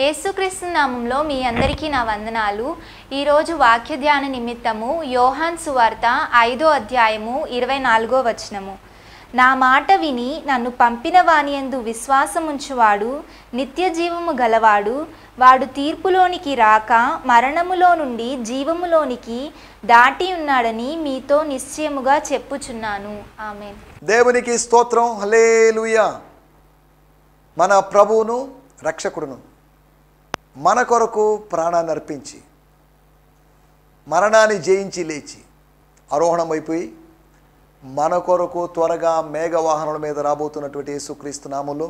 యేసుక్రీస్తు నామములో మీ అందరికీ నా వందనాలు. ఈరోజు వాక్య ధ్యాన నిమిత్తము యోహాన్ సువార్త 5వ అధ్యాయము 24వ వచనము. నా మాట విని నన్ను పంపిన వానియందు విశ్వాసముంచువాడు నిత్య జీవము గలవాడు, వాడు తీర్పులోనికి రాక మరణములో నుండి జీవములోనికి దాటి ఉన్నాడని మీతో నిశ్చయముగా చెప్పుచున్నాను. ఆమేన్. దేవునికి స్తోత్రం. హల్లెలూయా. మన ప్రభువును రక్షకుడును మన కొరకు ప్రాణాన్ని అర్పించి మరణాన్ని జయించి లేచి ఆరోహణం అయిపోయి మన కొరకు త్వరగా మేఘవాహనుల మీద రాబోతున్నటువంటి యేసుక్రీస్తు నామములో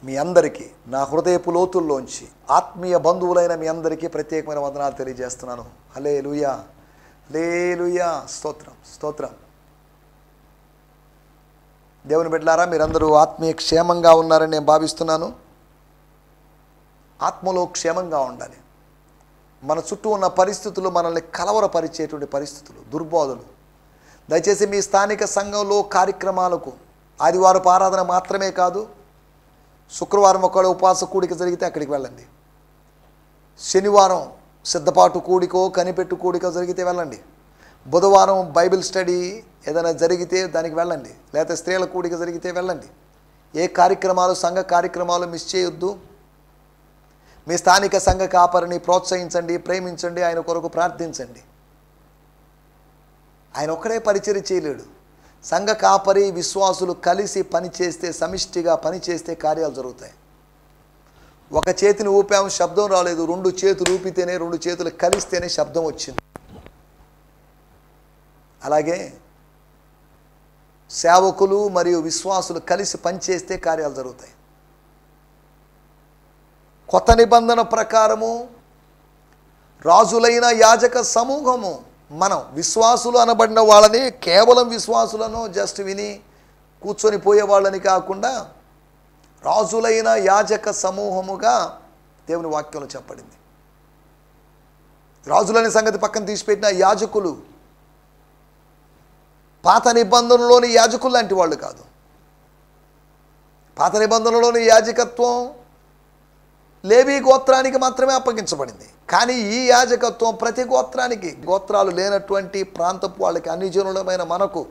మీ అందరికీ నా హృదయపు లోతుల్లోంచి ఆత్మీయ బంధువులైన మీ అందరికీ ప్రత్యేకమైన వందనాలు తెలియజేస్తున్నాను. హల్లెలూయా, హల్లెలూయా. స్తోత్రం, స్తోత్రం. దేవుని బిడ్డలారా, మీరందరూ ఆత్మీయ క్షేమంగా ఉన్నారని నేను భావిస్తున్నాను. ఆత్మలో క్షేమంగా ఉండాలి. మన చుట్టూ ఉన్న పరిస్థితులు మనల్ని కలవరపరిచేటువంటి పరిస్థితులు, దుర్బోధలు. దయచేసి మీ స్థానిక సంఘంలో కార్యక్రమాలకు ఆదివారపు ఆరాధన మాత్రమే కాదు, శుక్రవారం ఒకవేళ ఉపవాస కూడిక జరిగితే అక్కడికి వెళ్ళండి. శనివారం సిద్ధపాటు కూడికో కనిపెట్టు కూడిక జరిగితే వెళ్ళండి. బుధవారం బైబిల్ స్టడీ ఏదైనా జరిగితే దానికి వెళ్ళండి. లేకపోతే స్త్రీల కూడిక జరిగితే వెళ్ళండి. ఏ కార్యక్రమాలు, సంఘ కార్యక్రమాలు మిస్ చేయొద్దు. మీ స్థానిక సంఘ కాపరిని ప్రోత్సహించండి, ప్రేమించండి, ఆయన కొరకు ప్రార్థించండి. ఆయన ఒక్కడే పరిచర్య చేయలేడు. సంఘ కాపరి విశ్వాసులు కలిసి పనిచేస్తే, సమిష్టిగా పనిచేస్తే కార్యాలు జరుగుతాయి. ఒక చేతిని ఊపాము, శబ్దం రాలేదు. 2 చేతులు ఊపితేనే, 2 చేతులు కలిస్తేనే శబ్దం వచ్చింది. అలాగే సేవకులు మరియు విశ్వాసులు కలిసి పనిచేస్తే కార్యాలు జరుగుతాయి. కొత్త నిబంధన ప్రకారము రాజులైన యాజక సమూహము, మనం విశ్వాసులు అనబడిన వాళ్ళని కేవలం విశ్వాసులను జస్ట్ విని కూర్చొని పోయే వాళ్ళని కాకుండా రాజులైన యాజక సమూహముగా దేవుని వాక్యంలో చెప్పబడింది. రాజులనే సంగతి పక్కన తీసిపెట్టిన యాజకులు పాత నిబంధనలోని యాజకులు లాంటి వాళ్ళు కాదు. పాత నిబంధనలోని యాజకత్వం లేవీ గోత్రానికి మాత్రమే అప్పగించబడింది. కానీ ఈ యాజకత్వం ప్రతి గోత్రానికి, గోత్రాలు లేనటువంటి ప్రాంతపు వాళ్ళకి, అన్ని జనులమైన మనకు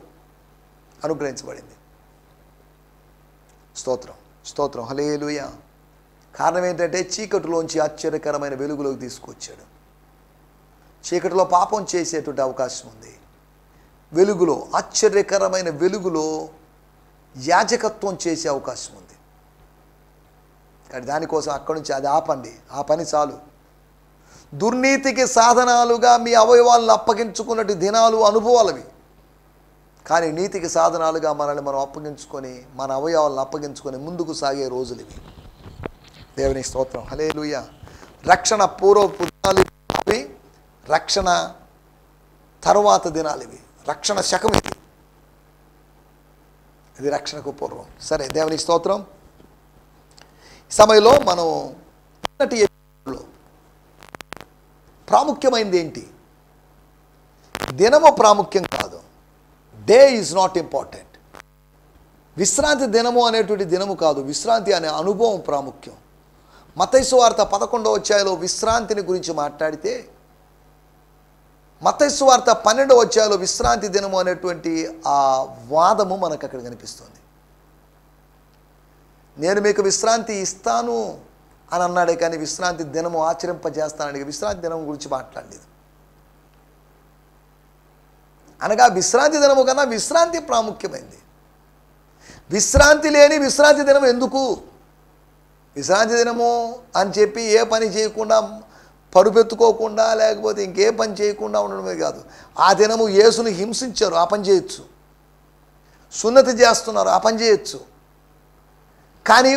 అనుగ్రహించబడింది. స్తోత్రం, స్తోత్రం. హల్లెలూయా. కారణం ఏంటంటే చీకటిలోంచి ఆశ్చర్యకరమైన వెలుగులోకి తీసుకొచ్చాడు. చీకటిలో పాపం చేసేటువంటి అవకాశం ఉంది. వెలుగులో, ఆశ్చర్యకరమైన వెలుగులో యాజకత్వం చేసే అవకాశం ఉంది. కానీ దానికోసం అక్కడి నుంచి అది ఆపండి. ఆ పని చాలు. దుర్నీతికి సాధనాలుగా మీ అవయవాలను అప్పగించుకున్నట్టు దినాలు, అనుభవాలవి. కానీ నీతికి సాధనాలుగా మనల్ని మనం అప్పగించుకొని, మన అవయవాలను అప్పగించుకొని ముందుకు సాగే రోజులు ఇవి. దేవుని స్తోత్రం. హల్లెలూయా. రక్షణ పూర్వపు దినాలు ఇవి, రక్షణ తరువాత దినాలు ఇవి. రక్షణ శకం ఇది. ఇది రక్షణకు పూర్వం. సరే, దేవుని స్తోత్రం. సమయంలో మనం ప్రాముఖ్యమైనది ఏంటి? దినము ప్రాముఖ్యం కాదు. Day is not important. విశ్రాంతి దినము అనేటువంటి దినము కాదు, విశ్రాంతి అనే అనుభవం ప్రాముఖ్యం. మత్తయి సువార్త 11వ అధ్యాయంలో విశ్రాంతిని గురించి మాట్లాడితే, మత్తయి సువార్త 12వ అధ్యాయంలో విశ్రాంతి దినము అనేటువంటి ఆ వాదము మనకు అక్కడ కనిపిస్తుంది. నేను మీకు విశ్రాంతి ఇస్తాను అని అన్నాడే కానీ విశ్రాంతి దినము ఆచరింపజేస్తానని విశ్రాంతి దినం గురించి మాట్లాడలేదు. అనగా విశ్రాంతి దినము కన్నా విశ్రాంతి ప్రాముఖ్యమైంది. విశ్రాంతి లేని విశ్రాంతి దినం ఎందుకు? విశ్రాంతి దినము అని చెప్పి ఏ పని చేయకుండా, పరుపెత్తుకోకుండా, లేకపోతే ఇంకే పని చేయకుండా ఉండడమే కాదు. ఆ దినము యేసుని హింసించారు, ఆ పని చేయొచ్చు. సున్నతి చేస్తున్నారు, ఆ పని చేయొచ్చు. కానీ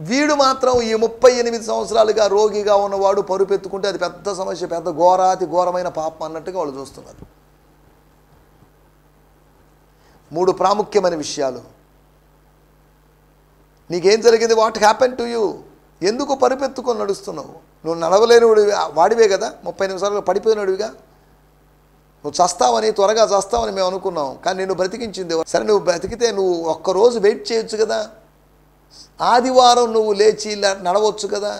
వీడు మాత్రం ఈ 38 సంవత్సరాలుగా రోగిగా ఉన్నవాడు పరుపెత్తుకుంటే అది పెద్ద సమస్య, పెద్ద ఘోరాతి ఘోరమైన పాపం అన్నట్టుగా వాళ్ళు చూస్తున్నారు. 3 ప్రాముఖ్యమైన విషయాలు. నీకేం జరిగింది? What happen to you? ఎందుకు పరుపెత్తుకొని నడుస్తున్నావు? నువ్వు నడవలేని వాడివే కదా, 30 నిమిషాలుగా పడిపోయినడివిగా. నువ్వు చస్తావని, త్వరగా చస్తావని మేము అనుకున్నాం, కానీ నిన్ను బ్రతికించింది. సరే, నువ్వు బ్రతికితే నువ్వు ఒక్కరోజు వెయిట్ చేయొచ్చు కదా. ఆదివారం నువ్వు లేచి నడవచ్చు కదా,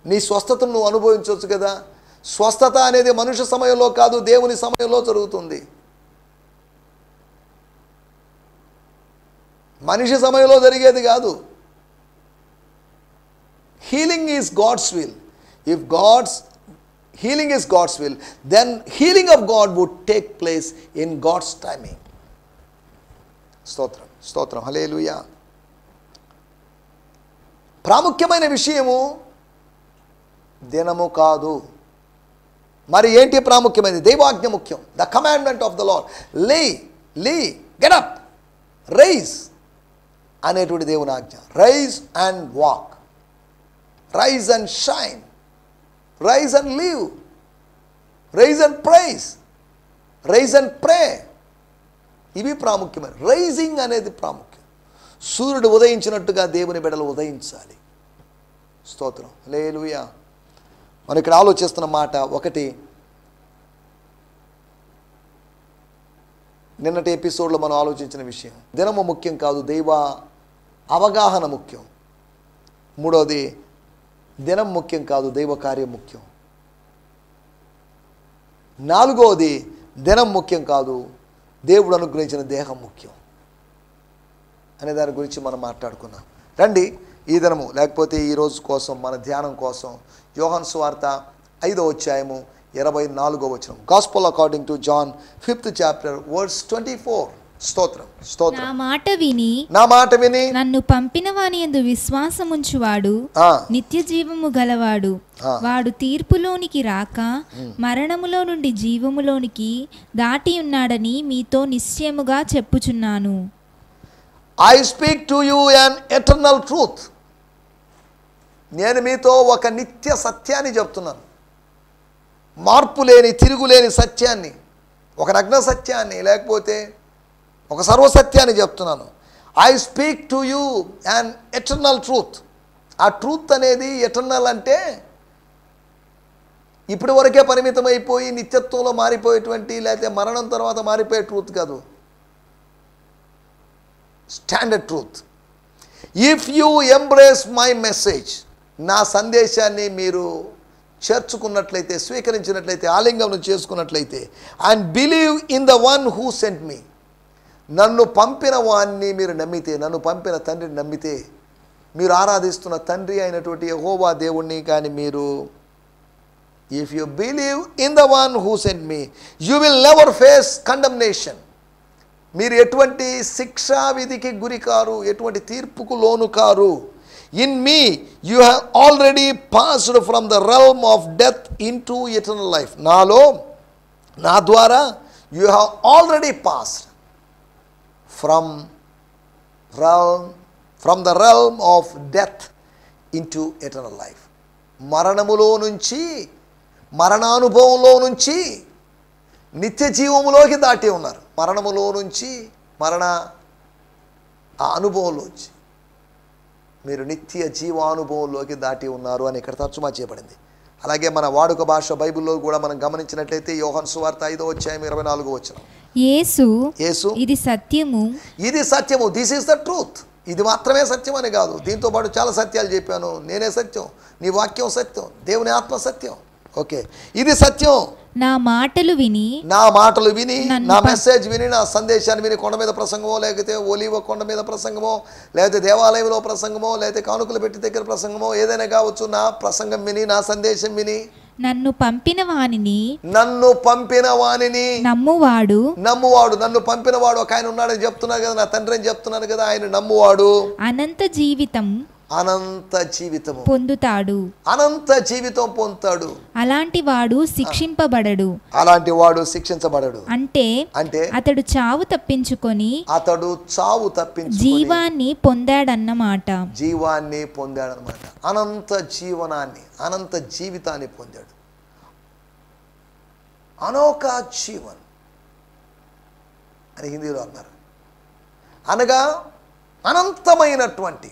నీ స్వస్థతను నువ్వు అనుభవించవచ్చు కదా. స్వస్థత అనేది మనుష్య సమయంలో కాదు, దేవుని సమయంలో జరుగుతుంది. మనిషి సమయంలో జరిగేది కాదు. Healing is God's will. If healing is God's will, then healing of God would take place in God's timing. స్తోత్రం స్తోత్రం, హల్లెలూయా. ప్రాముఖ్యమైన విషయము దినము కాదు. మరి ఏంటి ప్రాముఖ్యమైనది? దైవాజ్ఞ ముఖ్యం. The commandment of the Lord. లే గెట్ అప్, రైజ్ అనేటువంటి దేవుని ఆజ్ఞ. Rise and walk, rise and shine, rise and live, rise and praise, rise and pray. ఇవి ప్రాముఖ్యమైన. రైజింగ్ అనేది ప్రాముఖ్యం. సూర్యుడు ఉదయించినట్టుగా దేవుని బిడ్డలు ఉదయించాలి. స్తోత్రం, హల్లెలూయా. మనం ఇక్కడ ఆలోచిస్తున్న మాట ఒకటి, నిన్నటి ఎపిసోడ్లో మనం ఆలోచించిన విషయం, దినము ముఖ్యం కాదు, దైవ అవగాహన ముఖ్యం. మూడవది, దినం ముఖ్యం కాదు, దైవ కార్యం ముఖ్యం. నాలుగవది, దినం ముఖ్యం కాదు, దేవుడు అనుగ్రహించిన దేహం ముఖ్యం అనే దాని గురించి మనం మాట్లాడుకున్నాం. రండి ఈ దినము లేకపోతే ఈ రోజు కోసం మన ధ్యానం కోసం యోహాను సువార్త 5వ అధ్యాయము 24వ వచనం. Gospel according to John 5th chapter verse 24. స్తోత్రం స్తోత్రం. నా మాట విని నన్ను పంపిన వాని యందు విశ్వాసముంచువాడు నిత్య జీవము గలవాడు. వాడు తీర్పులోనికి రాక మరణములో నుండి జీవములోనికి దాటి ఉన్నాడని మీతో నిశ్చయముగా చెప్పుచున్నాను. I speak to you an eternal truth. నేను మీతో ఒక నిత్య సత్యాన్ని చెప్తున్నాను. మార్పు లేని, తిరుగులేని సత్యాన్ని, ఒక నగ్న సత్యాన్ని, లేకపోతే ఒక సర్వసత్యాన్ని చెప్తున్నాను. I speak to you and eternal truth. ఆ ట్రూత్ అనేది ఎటర్నల్ అంటే ఇప్పటి వరకే పరిమితం అయిపోయి నిత్యత్వంలో మారిపోయేటువంటి, లేకపోతే మరణం తర్వాత మారిపోయే ట్రూత్ కాదు. Standard truth. If you embrace my message, నా సందేశాన్ని మీరు చేర్చుకున్నట్లయితే, స్వీకరించినట్లయితే, ఆలింగనం చేసుకున్నట్లయితే, and believe in the one who sent మీ, నన్ను పంపిన వాణ్ణి మీరు నమ్మితే, నన్ను పంపిన తండ్రిని నమ్మితే, మీరు ఆరాధిస్తున్న తండ్రి అయినటువంటి యెహోవా దేవుణ్ణి కానీ మీరు, if you believe in the one who sent me, you will never face condemnation. మీరు ఎటువంటి శిక్షా విధికి గురి కారు, ఎటువంటి తీర్పుకు లోను కారు. In me you have already passed from the realm of death into eternal life. నాలో, నా ద్వారా you have already passed from the realm of death into eternal life. మరణములో నుంచి, మరణానుభవంలో నుంచి నిత్య జీవములోకి దాటి ఉన్నారు. మరణములో నుంచి, ఆ అనుభవంలోంచి మీరు నిత్య జీవానుభవంలోకి దాటి ఉన్నారు అని ఇక్కడ తర్జుమా చేయబడింది. అలాగే మన వాడుక భాష బైబిల్లో కూడా మనం గమనించినట్లయితే యోహాను సువార్త 5వ అధ్యాయం 24వ వచనం. యేసు ఇది సత్యము, ఇది సత్యము. This is the truth. ఇది మాత్రమే సత్యం అని కాదు, దీంతో పాటు చాలా సత్యాలు చెప్పాను. నేనే సత్యం, నీ వాక్యం సత్యం, దేవుని ఆత్మ సత్యం. ఓకే, ఇది సత్యం. నా మాటలు విని, నా మెసేజ్ విని, నా సందేశాన్ని విని, కొండ మీద ప్రసంగమో, లేకపోతే ఒలీవ కొండ మీద ప్రసంగమో, లేకపోతే దేవాలయంలో ప్రసంగమో, లేకపోతే కానుకలు పెట్టి దగ్గర ప్రసంగమో, ఏదైనా కావచ్చు, నా ప్రసంగం విని, నా సందేశం విని, నన్ను పంపిన వానిని నమ్మువాడు. నన్ను పంపినవాడు ఒక ఆయన ఉన్నాడని చెప్తున్నాను కదా, నా తండ్రి అని చెప్తున్నాను కదా, ఆయన నమ్మువాడు అనంత జీవితము పొందుతాడు. అలాంటి వాడు శిక్షింపబడడు. అంటే అతడు చావు తప్పించుకొని జీవాన్ని పొందాడన్నమాట. అనంత జీవనాన్ని, అనంత జీవితాన్ని పొందాడు. అనోకా జీవన్ అని హిందీలో అన్నారు. అనగా అనంతమైనటువంటి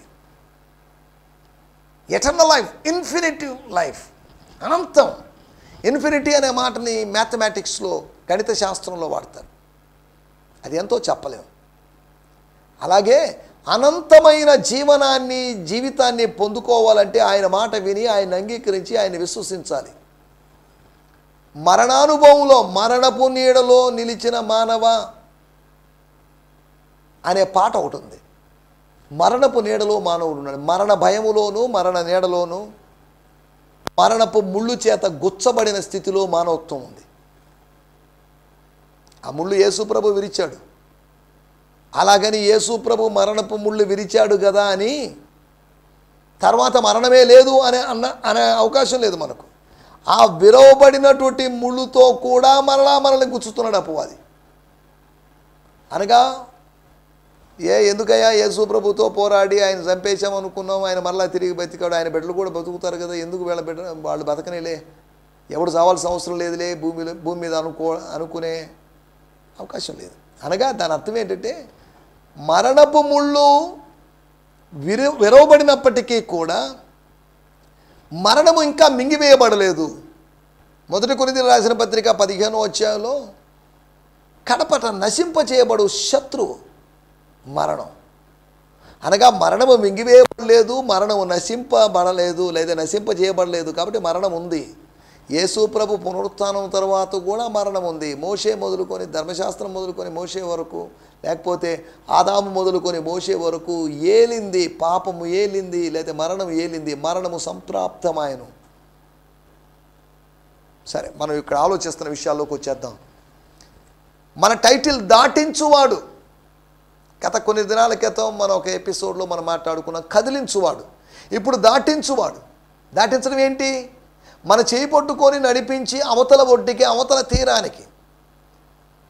ఎటర్నల్ లైఫ్, ఇన్ఫినిటీ లైఫ్, అనంతం. ఇన్ఫినిటీ అనే మాటని మ్యాథమెటిక్స్లో, గణిత శాస్త్రంలో వాడతారు. అది ఎంతో చెప్పలేము. అలాగే అనంతమైన జీవితాన్ని పొందుకోవాలంటే ఆయన మాట విని ఆయన అంగీకరించి ఆయన విశ్వసించాలి. మరణానుభవంలో మరణపు నీడలో నిలిచిన మానవ అనే పాట ఒకటి ఉంది. మరణపు నీడలో మానవుడు ఉన్నాడు. మరణ భయములోను మరణ నీడలోను మరణపు ముళ్ళు చేత గుచ్చబడిన స్థితిలో మానవత్వం ఉంది. ఆ ముళ్ళు యేసుప్రభు విరిచాడు. అలాగని యేసుప్రభు మరణపు ముళ్ళు విరిచాడు కదా అని తర్వాత మరణమే లేదు అనే అవకాశం లేదు మనకు. ఆ విరవబడినటువంటి ముళ్ళుతో కూడా మనల్ని గుచ్చుతున్నాడు అపవాది. అనగా ఎందుకయ్యా యేసుప్రభుతో పోరాడి ఆయన చంపేశామనుకున్నాం, ఆయన మరలా తిరిగి బతికాడు, ఆయన బిడ్డలు కూడా బతుకుతారు కదా, ఎందుకు వీళ్ళ బిడ్డ వాళ్ళు బతకనేలే, ఎవడు చావాల్సిన అవసరం లేదులే, భూమి మీద అనుకునే అవకాశం లేదు. అనగా దాని అర్థం ఏంటంటే మరణపు ముళ్ళు విరవబడినప్పటికీ కూడా మరణము ఇంకా మింగివేయబడలేదు. 1 కొరింథీయులకు రాసిన పత్రిక 15వ అధ్యాయంలో కడపట నశింపచేయబడు శత్రువు మరణం. అనగా మరణము మింగివేయబడలేదు, మరణము నశింపబడలేదు లేదా నశింపజేయబడలేదు. కాబట్టి మరణం ఉంది. యేసు ప్రభు పునరుత్థానం తర్వాత కూడా మరణం ఉంది. మోషే మొదలుకొని ధర్మశాస్త్రం మొదలుకొని మోషే వరకు, లేకపోతే ఆదాము మొదలుకొని మోషే వరకు ఏలింది, పాపము ఏలింది లేదా మరణం ఏలింది, మరణము సంప్రాప్తమాయను. సరే, మనం ఇక్కడ ఆలోచిస్తున్న విషయాల్లోకి వచ్చేద్దాం. మన టైటిల్ దాటించువాడు. గత కొన్ని దినాల క్రితం మనం ఒక ఎపిసోడ్లో మనం మాట్లాడుకున్నాం కదిలించువాడు. ఇప్పుడు దాటించువాడు. దాటించడం ఏంటి? మన చేయి పట్టుకొని నడిపించి అవతల ఒడ్డుకి అవతల తీరానికి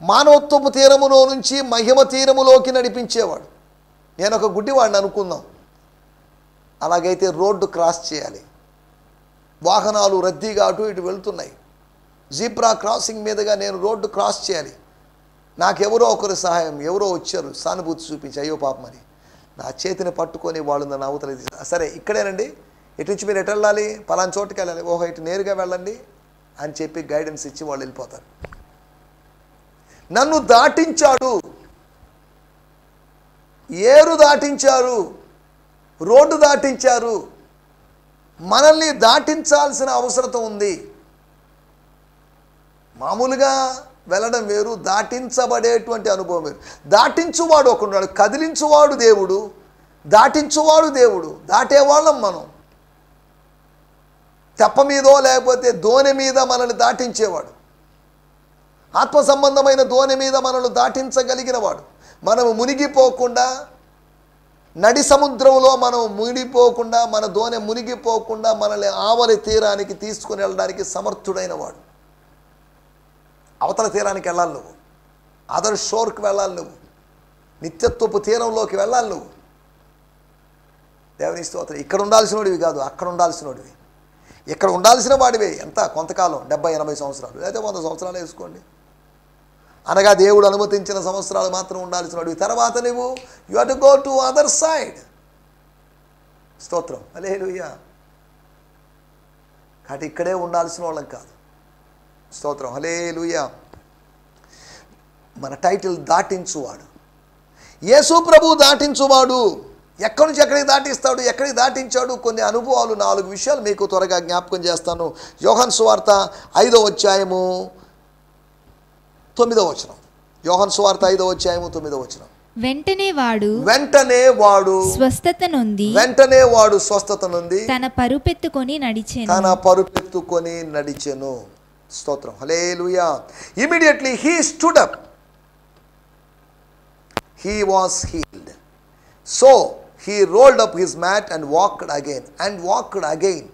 మానవత్వపు తీరములో నుంచి మహిమ తీరములోకి నడిపించేవాడు. నేను ఒక గుడ్డివాడిని అనుకుందాం. అలాగైతే రోడ్డు క్రాస్ చేయాలి. వాహనాలు రద్దీగా అటు ఇటు వెళ్తున్నాయి. జీబ్రా క్రాసింగ్ మీదుగా నేను రోడ్డు క్రాస్ చేయాలి. నాకెవరో ఒకరి సహాయం, ఎవరో వచ్చారు, సానుభూతి చూపించి అయ్యో పాపమని నా చేతిని పట్టుకొని వాళ్ళు నన్ను అవతల సరే ఇక్కడేనండి, ఇటు నుంచి మీరు ఎటు వెళ్ళాలి, పలానా చోటుకి వెళ్ళాలి, ఓహో ఇటు నేరుగా వెళ్ళండి అని చెప్పి గైడెన్స్ ఇచ్చి వాళ్ళు వెళ్ళిపోతారు. నన్ను దాటించాడు, ఏరు దాటించారు, రోడ్డు దాటించారు. మనల్ని దాటించాల్సిన అవసరం ఉంది. మామూలుగా వెళ్ళడం వేరు, దాటించబడేటువంటి అనుభవం వేరు. దాటించువాడు ఒకడున్నాడు, కదిలించువాడు దేవుడు, దాటించువాడు దేవుడు. దాటేవాళ్ళం మనం. తెప్ప మీదో లేకపోతే దోణి మీద మనల్ని దాటించేవాడు, ఆత్మ సంబంధమైన దోణి మీద మనల్ని దాటించగలిగిన వాడు. మనము మునిగిపోకుండా, నడి సముద్రంలో మనం మునిగిపోకుండా, మన దోణి మునిగిపోకుండా మనల్ని ఆవలి తీరానికి తీసుకుని వెళ్ళడానికి సమర్థుడైన వాడు. అవతల తీరానికి వెళ్ళాలి నువ్వు, అదర్ షోర్కి వెళ్ళాలి నువ్వు, నిత్యత్వపు తీరంలోకి వెళ్ళాలి నువ్వు. దేవుని స్తోత్రం. ఇక్కడ ఉండాల్సినోడివి కాదు, అక్కడ ఉండాల్సినోడివి. ఇక్కడ ఉండాల్సిన వాడివే. ఎంత కొంతకాలం, 70-80 సంవత్సరాలు లేదా 100 సంవత్సరాలు వేసుకోండి. అనగా దేవుడు అనుమతించిన సంవత్సరాలు మాత్రం ఉండాల్సినోడివి. తర్వాత నువ్వు you have to go to other side. స్తోత్రం, హల్లెలూయా. కాబట్టి ఇక్కడే ఉండాల్సిన వాళ్ళం కాదు. స్తోత్రం, హల్లెలూయా. మన టైటిల్ దాటించువాడు. యేసు ప్రభు దాటించువాడు. ఎక్కడి నుంచి ఎక్కడికి దాటిస్తాడు, ఎక్కడికి దాటించాడు, కొన్ని అనుభవాలు, 4 విషయాలు మీకు త్వరగా జ్ఞాపకం చేస్తాను. యోహాను సువార్త 5వ అధ్యాయము 9వ వచనం. యోహాను సువార్త 5వ అధ్యాయము 9వ వచనం. వెంటనే వాడు స్వస్థత నుండి తన పరుపెత్తుకొని నడిచెను. స్తోత్రం, హల్లెలూయా. Immediately he stood up. He was healed. So he rolled up his mat and walked again.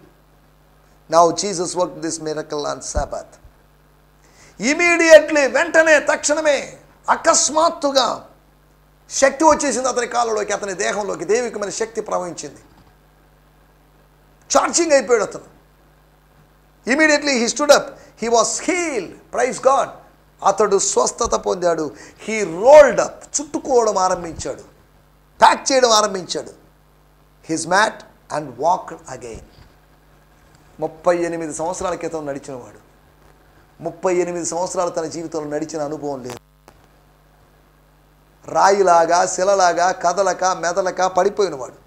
Now Jesus worked this miracle on Sabbath. Immediately, వెంటనే, తక్షణమే, అకస్మాత్తుగా శక్తి వచ్చేసింది అతని కాళ్ళలోకి, అతని దేహంలోకి దైవికమైన శక్తి ప్రవహించింది. చార్జింగ్ అయిపోయాడు అతను. Immediately he stood up. He was healed. Praise God. అతడు స్వస్థత పొందాడు. He rolled up. చుట్టుకోవడం ఆరంభించాడు, ప్యాక్ చేయడం ఆరంభించాడు. His mat and walked again. 38 సంవత్సరాల క్రితం నడిచినవాడు 38 సంవత్సరాలు తన జీవితంలో నడిచిన అనుభవం లేదు. రాయిలాగా శిలలాగా కదలక మెదలక పడిపోయినవాడు.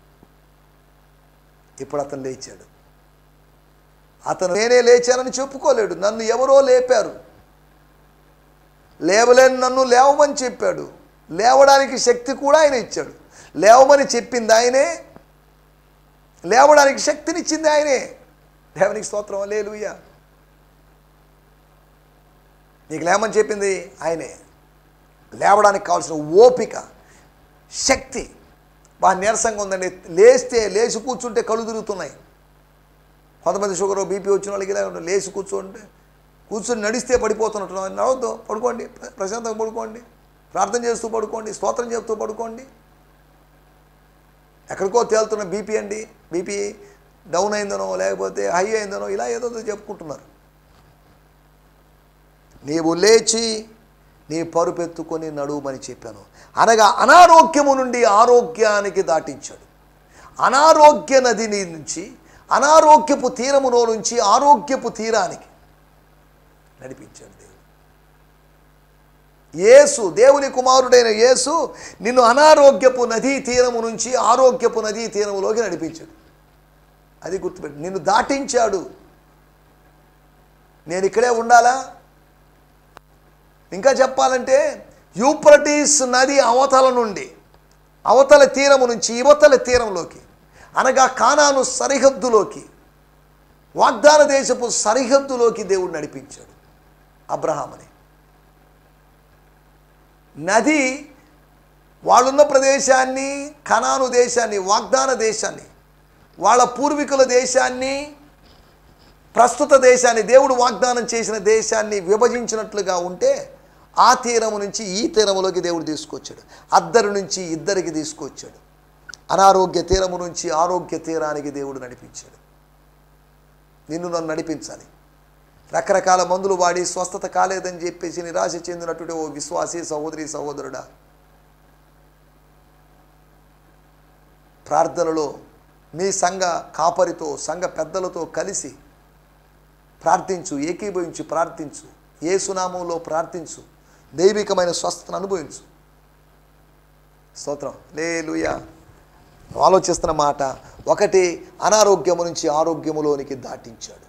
ఇప్పుడు అతను లేచాడు. అతను నేనే లేచానని చెప్పుకోలేడు. నన్ను ఎవరో లేపారు, లేవలేని నన్ను లేవమని చెప్పాడు. లేవడానికి శక్తి కూడా ఆయన ఇచ్చాడు. లేవమని చెప్పింది ఆయనే, లేవడానికి శక్తినిచ్చింది ఆయనే. దేవునికి స్తోత్రం, హల్లెలూయా. నీకు లేవమని చెప్పింది ఆయనే. లేవడానికి కావాల్సిన ఓపిక, శక్తి. బాగా నీరసంగా ఉందండి, లేచి కూర్చుంటే కళ్ళు తిరుగుతున్నాయి. కొంతమంది షుగర్ బీపీ వచ్చిన వాళ్ళకి ఇలా లేచి కూర్చొని నడిస్తే పడిపోతున్నట్టు. నడవద్దు, పడుకోండి, ప్రశాంతంగా పడుకోండి, ప్రార్థన చేస్తూ పడుకోండి, స్తోత్రం చెప్తూ పడుకోండి. ఎక్కడికో తేలుతున్న బీపీ అండి, బీపీ డౌన్ అయిందనో లేకపోతే హై అయిందనో ఇలా ఏదో చెప్పుకుంటున్నారు. నీవు లేచి నీ పరుపెత్తుకొని నడుమని చెప్పాను. అనగా అనారోగ్యము నుండి ఆరోగ్యానికి దాటించాడు. అనారోగ్య నది నుంచి, అనారోగ్యపు తీరములో నుంచి ఆరోగ్యపు తీరానికి నడిపించాడు దేవుడు. యేసు, దేవుని కుమారుడైన యేసు నిన్ను అనారోగ్యపు నదీ తీరము నుంచి ఆరోగ్యపు నదీ తీరములోకి నడిపించాడు. అది గుర్తుపెట్టు. నిన్ను దాటించాడు. నేను ఇక్కడే ఉండాలా? ఇంకా చెప్పాలంటే యూఫ్రటీస్ నది అవతల నుండి, అవతల తీరము నుంచి ఇవతల తీరంలోకి, అనగా కానాను సరిహద్దులోకి, వాగ్దాన దేశపు సరిహద్దులోకి దేవుడు నడిపించాడు అబ్రహాముని. నది వాళ్ళున్న ప్రదేశాన్ని, కనాను దేశాన్ని, వాగ్దాన దేశాన్ని, వాళ్ళ పూర్వీకుల దేశాన్ని, ప్రస్తుత దేశాన్ని, దేవుడు వాగ్దానం చేసిన దేశాన్ని విభజించినట్లుగా ఉంటే ఆ తీరము నుంచి ఈ తీరములోకి దేవుడు తీసుకొచ్చాడు. అద్దరి నుంచి ఇద్దరికి తీసుకొచ్చాడు. అనారోగ్య తీరము నుంచి ఆరోగ్య తీరానికి దేవుడు నడిపించాడు. నిన్ను నన్ను నడిపించాలి. రకరకాల మందులు వాడి స్వస్థత కాలేదని చెప్పేసి నిరాశ చెందినటువంటి ఓ విశ్వాసీ సహోదరి సహోదరుడా, ప్రార్థనలో మీ సంఘ కాపరితో, సంఘ పెద్దలతో కలిసి ప్రార్థించు, ఏకీభవించు, ప్రార్థించు, యేసునామంలో ప్రార్థించు, దైవికమైన స్వస్థతను అనుభవించు. స్తోత్రం, హల్లెలూయా. ఆలోచిస్తున్న మాట ఒకటి, అనారోగ్యము నుంచి ఆరోగ్యములోనికి దాటించాడు.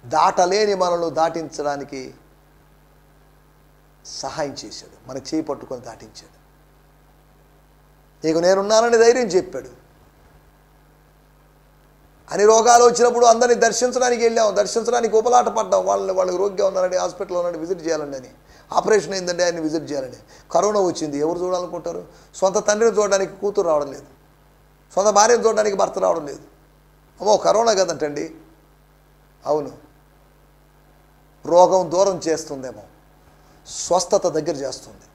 దాటలేని మనల్ని దాటించడానికి సహాయం చేశాడు. మన చేయి పట్టుకొని దాటించాడు. నీకు నేనున్నానని ధైర్యం చెప్పాడు. అని రోగాలు వచ్చినప్పుడు అందరినీ దర్శించడానికి వెళ్ళాం, దర్శించడానికి ఉపలాట పడ్డాం. వాళ్ళకి రోగ్యం ఉన్నారండి, హాస్పిటల్లో ఉన్నారండి, విజిట్ చేయాలండి అని. ఆపరేషన్ అయిందండి, ఆయన్ని విజిట్ చేయాలండి. కరోనా వచ్చింది, ఎవరు చూడాలనుకుంటారు? సొంత తండ్రిని చూడడానికి కూతురు రావడం లేదు, సొంత భార్యను చూడడానికి భర్త రావడం లేదు. అమ్మో కరోనా కదంటండి. అవును, రోగం దూరం చేస్తుందేమో, స్వస్థత దగ్గర చేస్తుంది.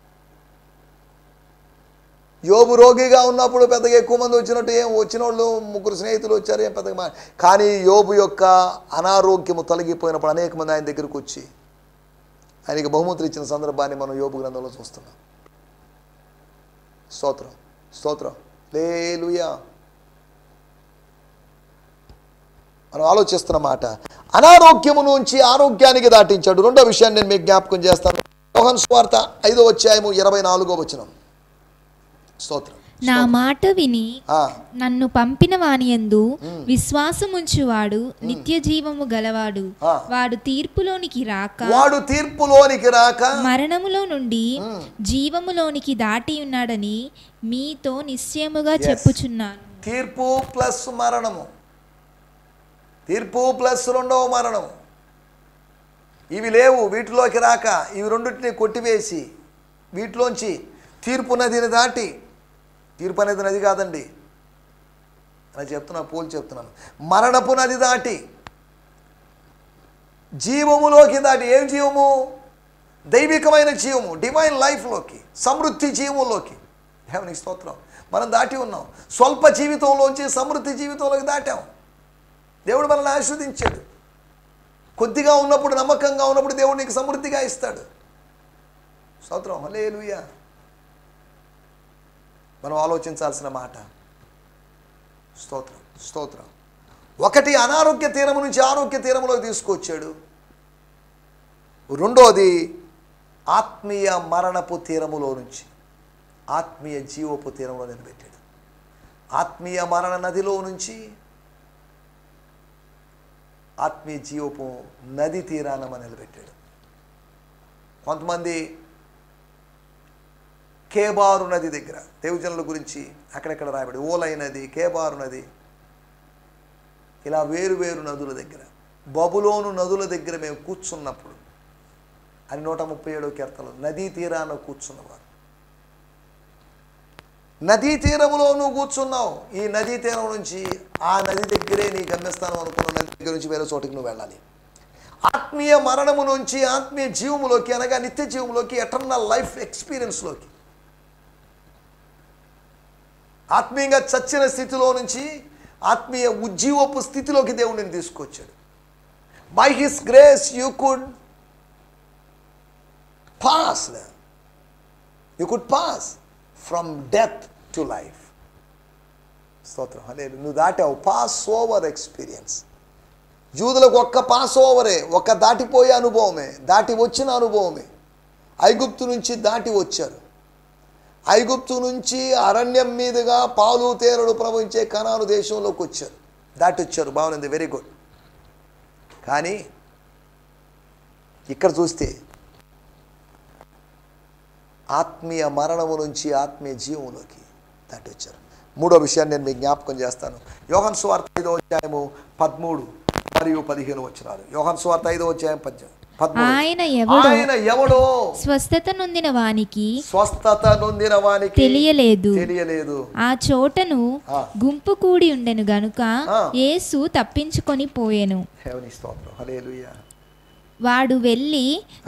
యోబు రోగిగా ఉన్నప్పుడు పెద్దగా ఎక్కువ మంది వచ్చినట్టు ఏం వచ్చిన వాళ్ళు 3 స్నేహితులు వచ్చారు, ఏం పెద్దగా. కానీ యోబు యొక్క అనారోగ్యము తొలగిపోయినప్పుడు అనేక మంది ఆయన దగ్గరకు వచ్చి ఆయనకి బహుమతులు ఇచ్చిన సందర్భాన్ని మనం యోబు గ్రంథంలో చూస్తున్నాం. స్తోత్రం, స్తోత్రం, హల్లెలూయా. మనం ఆలోచిస్తున్న మాట అనారోగ్యము నుంచి ఆరోగ్యానికి దాటించాడు. రెండో విషయాన్ని నేను మీకు జ్ఞాపకం చేస్తాను. యోహాను సువార్త 5వ అధ్యాయము 24వ వచనం. స్తోత్రం. నా మాట విని నన్ను పంపిన వానియందు విశ్వాసముంచువాడు నిత్య జీవము గలవాడు. వాడు తీర్పులోనికి రాక మరణములో నుండి జీవములోనికి దాటి ఉన్నాడని మీతో నిశ్చయముగా చెప్పుచున్నాను. తీర్పు ప్లస్ మరణము, తీర్పు ప్లస్ రెండవ మరణం, ఇవి లేవు. వీటిలోకి రాక ఇవి రెండింటిని కొట్టివేసి వీటిలోంచి తీర్పు నదిని దాటి, తీర్పు అనేది నది కాదండి అని చెప్తున్నా, పోల్చి చెప్తున్నాను. మరణపు నది దాటి జీవములోకి దాటి, ఏం జీవము? దైవికమైన జీవము, డివైన్ లైఫ్లోకి, సమృద్ధి జీవంలోకి. దేవునికి స్తోత్రం. మనం దాటి ఉన్నాం. స్వల్ప జీవితంలోంచి సమృద్ధి జీవితంలోకి దాటాం. దేవుడు మనల్ని ఆశీర్వదించాడు. కొద్దిగా ఉన్నప్పుడు, నమ్మకంగా ఉన్నప్పుడు దేవుడు నీకు సమృద్ధిగా ఇస్తాడు. స్తోత్రం, హల్లెలూయా. మనం ఆలోచించాల్సిన మాట. స్తోత్రం, స్తోత్రం. ఒకటి, అనారోగ్య తీరము నుంచి ఆరోగ్య తీరములోకి తీసుకొచ్చాడు. రెండోది, ఆత్మీయ మరణపు తీరములో నుంచి ఆత్మీయ జీవపు తీరంలో నిలబెట్టాడు. ఆత్మీయ మరణ నదిలో నుంచి ఆత్మీయ జీవపు నది తీరాన నిలబెట్టాడు. కొంతమంది కేబారు నది దగ్గర దేవజనుల గురించి అక్కడెక్కడ రాయబడి ఓలై నది, కేబారు నది, ఇలా వేరు వేరు నదుల దగ్గర, బబులోను నదుల దగ్గర మేము కూర్చున్నప్పుడు అని 137 కీర్తనలు, నదీ తీరాన కూర్చున్నవారు. నదీ తీరములో నువ్వు కూర్చున్నావు. ఈ నదీ తీరం నుంచి ఆ నది దగ్గరే నీ గమ్యస్థానం అనుకున్న నది దగ్గర నుంచి వేరే చోటికి నువ్వు వెళ్ళాలి. ఆత్మీయ మరణము నుంచి ఆత్మీయ జీవములోకి, అనగా నిత్య జీవములోకి, ఎటర్నల్ లైఫ్ ఎక్స్పీరియన్స్లోకి, ఆత్మీయంగా చచ్చిన స్థితిలో నుంచి ఆత్మీయ ఉజ్జీవపు స్థితిలోకి దేవుడిని తీసుకొచ్చాడు. By his grace you could pass from death to life. స్తోత్రం. హల్లెలూయా. నువ్వు దాటావు. Pass over experience. యూదులకు ఒక్క పాస్ ఓవరే, ఒక్క దాటిపోయే అనుభవమే, దాటి వచ్చిన అనుభవమే. ఐగుప్తు నుంచి దాటి వచ్చారు. ఐగుప్తు నుంచి అరణ్యం మీదుగా పాలు తేనెలు ప్రవహించే కనాను దేశంలోకి వచ్చారు, దాటి వచ్చారు. బాగుంది, వెరీ గుడ్. కానీ ఇక్కడ చూస్తే ఆత్మీయ మరణము నుంచి ఆత్మీయ జీవంలోకి దాటి వచ్చారు. మూడో విషయాన్ని నేను మీకు జ్ఞాపకం చేస్తాను. యోహాను సువార్త 5వ అధ్యాయము 13 మరియు 15 వచనాలు. యోహాను సువార్త 5వ అధ్యాయం 13. ఆయన ఎవడో స్వస్థత నొందిన వానికి తెలియలేదు. ఆ చోటను గుంపు కూడి ఉండెను గనుక యేసు తప్పించుకొని పోయెను. హల్లెలూయా. వాడు వెళ్ళి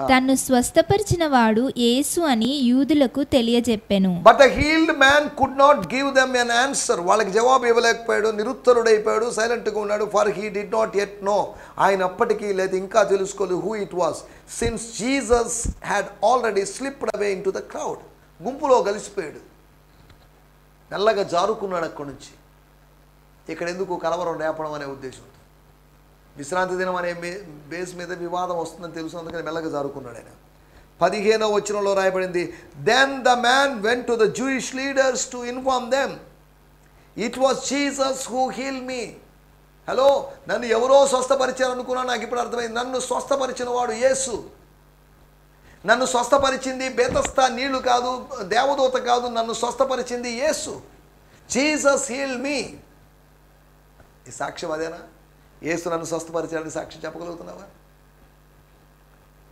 తన్ను స్వస్థపరిచిన వాడు యేసు అని యూదులకు తెలియజెప్పెను. But the healed man could not give them an answer. వాళ్ళకి జవాబు ఇవ్వలేకపోయాడు, నిరుత్తరుడైపోయాడు, సైలెంట్గా ఉన్నాడు. For he did not yet know. ఆయన అప్పటికీ లేదు, ఇంకా తెలుసుకోలేదు who it was, since Jesus had already slipped away into the crowd. గుంపులో కలిసిపోయాడు, మెల్లగా జారుకున్నాడు అక్కడి నుంచి. ఇక్కడ ఎందుకు కలవరం రేపడం అనే ఉద్దేశం. విశ్రాంతి దినం అనే బేస్ మీద వివాదం వస్తుందని తెలుసు, అందుకని మెల్లగా జారుకున్నాడు ఆయన. 15వ వచనంలో రాయబడింది, then the man went to the Jewish leaders to inform them it was Jesus who heal me. Hello, నన్ను ఎవరో స్వస్థపరిచారు అనుకున్నా, నాకు ఇప్పుడు అర్థమైంది. నన్ను స్వస్థపరిచిన వాడు యేసు. నన్ను స్వస్థపరిచింది బెతస్తా నీళ్లు కాదు, దేవదూత కాదు, నన్ను స్వస్థపరిచింది యేసు. జీసస్ హీల్ మీ. ఈ సాక్ష్యం అదేనా? యేసు నన్ను స్వస్థపరిచాడని సాక్ష్యం చెప్పగలుగుతున్నావా?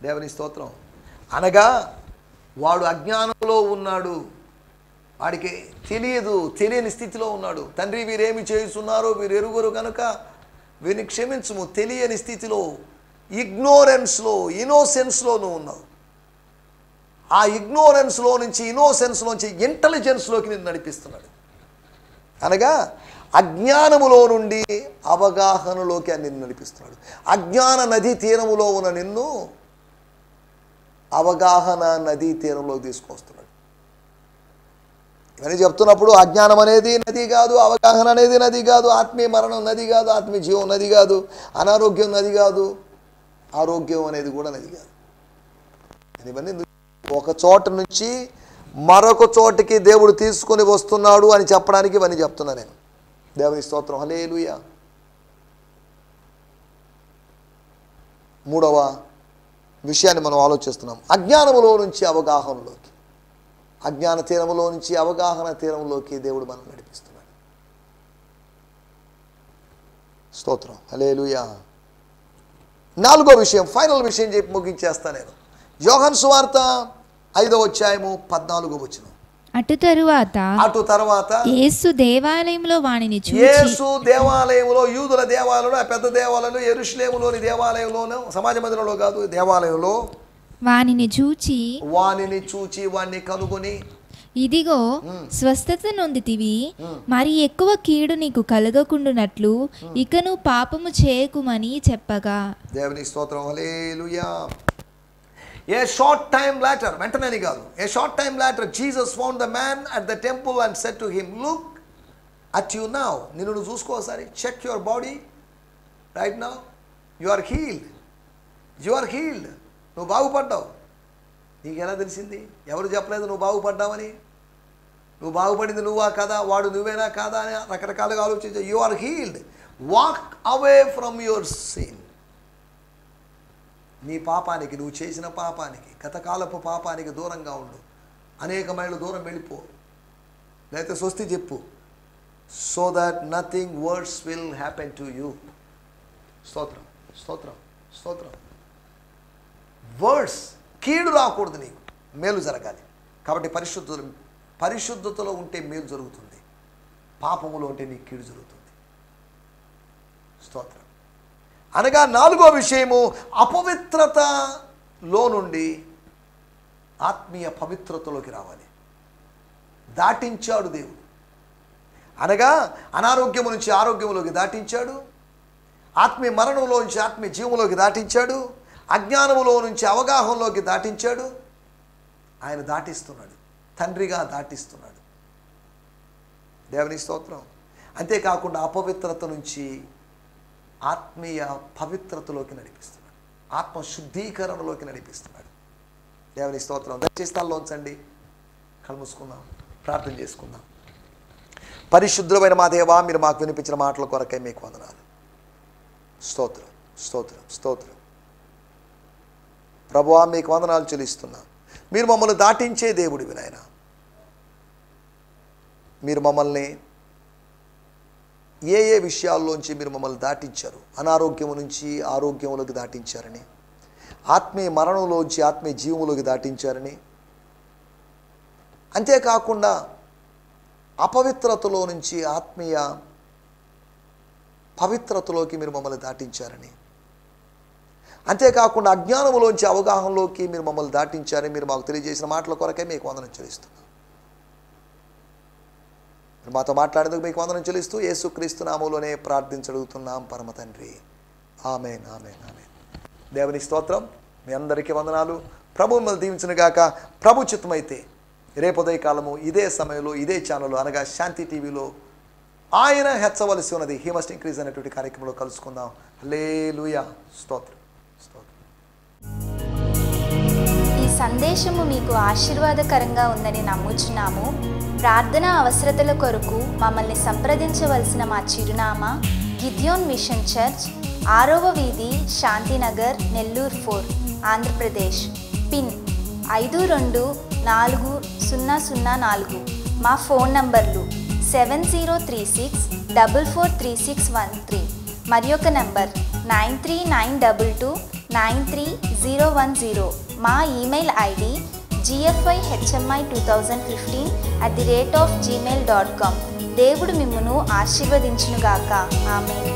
దేవుని స్తోత్రం. అనగా వాడు అజ్ఞానంలో ఉన్నాడు, వాడికి తెలియని స్థితిలో ఉన్నాడు. తండ్రి, వీరేమి చేస్తున్నారో వీరు ఎరుగురు కనుక వీరిని క్షమించుము. తెలియని స్థితిలో, ఇగ్నోరెన్స్లో, ఇన్నోసెన్స్లో నువ్వు ఉన్నావు. ఆ ఇగ్నోరెన్స్లో నుంచి, ఇన్నోసెన్స్లోంచి ఇంటెలిజెన్స్లోకి నేను నడిపిస్తున్నాడు. అనగా అజ్ఞానములో నుండి అవగాహనలోకి నిన్ను నడిపిస్తున్నాడు. అజ్ఞాన నదీ తీరములో ఉన్న నిన్ను అవగాహన నదీ తీరంలోకి తీసుకొస్తున్నాడు. ఇవన్నీ చెప్తున్నప్పుడు అజ్ఞానం అనేది నది కాదు, అవగాహన అనేది నది కాదు, ఆత్మీయ మరణం నది కాదు, ఆత్మీయ జీవం నది కాదు, అనారోగ్యం నది కాదు, ఆరోగ్యం అనేది కూడా నది కాదు. ఇవన్నీ ఒక చోట నుంచి మరొక చోటికి దేవుడు తీసుకొని వస్తున్నాడు అని చెప్పడానికి ఇవన్నీ చెప్తున్నా నేను. దేవుని స్తోత్రం. హల్లెలూయా. మూడవ విషయాన్ని మనం ఆలోచిస్తున్నాం. అజ్ఞానములో నుంచి అవగాహనలోకి, అజ్ఞాన తీరములో నుంచి అవగాహన తీరంలోకి దేవుడు మనం నడిపిస్తున్నాడు. స్తోత్రం. హల్లెలూయా. నాలుగో విషయం, ఫైనల్ విషయం చెప్పి ముగించేస్తా నేను. యోహాను సువార్త 5వ అధ్యాయము 14వ వచనం. అటు తరువాత యేసు దేవాలయంలో వానిని చూచి, యేసు దేవాలయంలో, యూదుల దేవాలయంలో, ఆ పెద్ద దేవాలయంలో, యెరూషలేములోని దేవాలయంలోనూ, సమాజ మందిరంలో కాదు, దేవాలయంలో వానిని చూచి వాణ్ణి కనుగొని, ఇదిగో స్వస్థత నొందితివి, మరి ఎక్కువ కీడు నీకు కలగకుండునట్లు ఇక నువ్వు పాపము చేయకుమని చెప్పగా. దేవుని స్తోత్రం. హల్లెలూయా. A short time later, వెంటనే కాదు, a short time later Jesus found the man at the temple and said to him, look at you now. నిన్ను నువ్వు చూసుకో ఒకసారి. Check your body right now. You are healed. నువ్వు బాగుపడ్డావు. నీకు ఎలా తెలిసింది? ఎవరు చెప్పలేదు నువ్వు బాగుపడ్డావని? నువ్వు బాగుపడింది నువ్వా కాదా, వాడు నువ్వేనా కాదా అని రకరకాలుగా ఆలోచించే. You are healed. Walk away from your sin. నీ పాపానికి, నువ్వు చేసిన పాపానికి, గతకాలపు పాపానికి దూరంగా ఉండు. అనేక మైళ్ళు దూరం వెళ్ళిపో, లేకపోతే స్వస్తి చెప్పు. So that nothing words will happen to you. స్తోత్రం, స్తోత్రం, స్తోత్రం. వర్డ్స్, కీడు రాకూడదు, నీకు మేలు జరగాలి. కాబట్టి పరిశుద్ధతలో ఉంటే మేలు జరుగుతుంది, పాపములో ఉంటే నీకు కీడు జరుగుతుంది. స్తోత్రం. అనగా 4వ విషయము, అపవిత్రతలో నుండి ఆత్మీయ పవిత్రతలోకి రావాలి. దాటించాడు దేవుడు. అనగా అనారోగ్యము నుంచి ఆరోగ్యములోకి దాటించాడు, ఆత్మీయ మరణంలో నుంచి ఆత్మీయ జీవంలోకి దాటించాడు, అజ్ఞానములో నుంచి అవగాహనలోకి దాటించాడు. ఆయన దాటిస్తున్నాడు, తండ్రిగా దాటిస్తున్నాడు. దేవుని స్తోత్రం. అంతేకాకుండా అపవిత్రత నుంచి ఆత్మీయ పవిత్రతలోకి నడిపిస్తున్నాడు, ఆత్మ శుద్ధీకరణలోకి నడిపిస్తున్నాడు. దేవుని స్తోత్రం. దయచేసి తలలో ఉంచండి, కళ్ళు మూసుకుందాం, ప్రార్థన చేసుకుందాం. పరిశుద్ధమైన మా దేవా, మీరు మాకు వినిపించిన మాటల కొరకై మీకు వందనాలు. స్తోత్రం, స్తోత్రం, స్తోత్రం. ప్రభువా, మీకు వందనాలు చెల్లిస్తున్నా. మీరు మమ్మల్ని దాటించే దేవుడివి నాయన. మీరు మమ్మల్ని ఏ ఏ విషయాల్లోంచి మీరు మమ్మల్ని దాటించారు. అనారోగ్యము నుంచి ఆరోగ్యములోకి దాటించారని, ఆత్మీయ మరణంలోంచి ఆత్మీయ జీవములోకి దాటించారని, అంతేకాకుండా అపవిత్రతలో నుంచి ఆత్మీయ పవిత్రతలోకి మీరు మమ్మల్ని దాటించారని, అంతేకాకుండా అజ్ఞానములోంచి అవగాహనలోకి మీరు మమ్మల్ని దాటించారని మీరు మాకు తెలియజేసిన మాటల కొరకే మీకు వందనం చెల్లిస్తున్నాం. మీరు మాతో మాట్లాడేందుకు మీకు వందనం చెల్లిస్తూ యేసుక్రీస్తు నామములోనే ప్రార్థించడుగుతున్నాం పరమ తండ్రి. ఆమేన్, ఆమేన్, ఆమేన్. దేవుని స్తోత్రం. మీ అందరికీ వందనాలు. ప్రభు మిమ్మల్ని దీవించును గాక. ప్రభు చిత్తమైతే రేపు ఉదయకాలము ఇదే సమయంలో ఇదే ఛానల్ అనగా శాంతి టీవీలో ఆయన హెచ్చవలసి ఉన్నది, హీ మస్ట్ ఇంక్రీజ్ అనేటువంటి కార్యక్రమంలో కలుసుకుందాం. హల్లెలూయా. స్తోత్రం, స్తోత్రం. ఈ సందేశము మీకు ఆశీర్వాదకరంగా ఉందని నమ్ముచున్నాము. ప్రార్థన అవసరతల కొరకు మమ్మల్ని సంప్రదించవలసిన మా చిరునామా గిద్యోన్ మిషన్ చర్చ్, 6వ వీధి, శాంతినగర్, నెల్లూరు 4, ఆంధ్రప్రదేశ్. పిన్ 524004. మా ఫోన్ నంబర్లు 7036443613 మరి ఒక నంబర్ 9392293010. మా ఈమెయిల్ ఐడి gfihmi2015@gmail.com. దేవుడు మిమ్మును ఆశీర్వదించునుగాక. ఆమేన్.